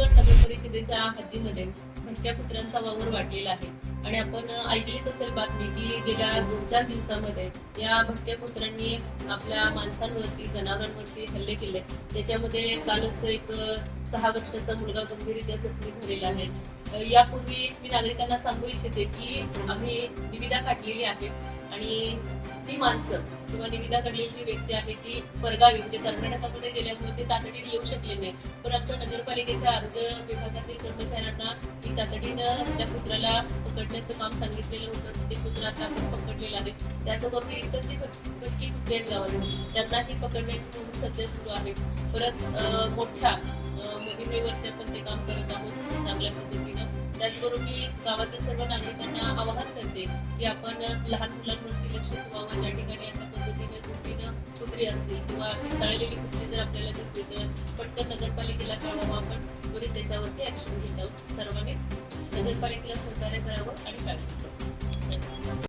सिंहगड नगर परिषदेच्या हद्दीमध्ये भटक्या कुत्र्यांचा वावर वाढलेला आहे आणि आपण ऐकलीच असेल बातमी की गेल्या 2-4 दिवसामध्ये या भटक्या कुत्र्यांनी आपल्या माणसांवरती, जनावरांवरती हल्ले केले. त्याच्यामध्ये कालच एक 6 वर्षाचा मुलगा गंभीररित्या जखमी झालेला आहे. यापूर्वी मी नागरिकांना सांगू इच्छिते की आम्ही निविदा काढलेली आहे आणि ती माणसं किंवा निविदा काढलेली जी व्यक्ती आहे ती परगावी म्हणजे कर्नाटकामध्ये गेल्यामुळे ते तातडीने येऊ शकले नाही. पण आमच्या नगरपालिकेच्या आरोग्य विभागातील कर्मचाऱ्यांना ती तातडीनं त्या कुत्र्याला पकडण्याचं काम सांगितलेलं होतं. ते कुत्रा आता आपण पकडलेलं आहे. त्याचबरोबर इतर जी भटकी कुत्रे आहेत गावात त्यांनाही पकडण्याची मोहीम सध्या सुरू आहे. परत मोठ्या मोहिमेवरती आपण ते काम करत आहोत चांगल्या पद्धतीनं. त्याचबरोबर मी गावातील सर्व नागरिकांना आवाहन करते की आपण लहान मुलांवरती लक्ष ठेवावं. ज्या ठिकाणी अशा पद्धतीने झोपीनं कुत्री असतील किंवा पिसाळलेली कुत्री जर आपल्याला दिसली तर पटकन नगरपालिकेला कळवावं. आपण त्वरित त्याच्यावरती ऍक्शन घेत आहोत. सर्वांनीच नगरपालिकेला सहकार्य करावं आणि पाठवतो.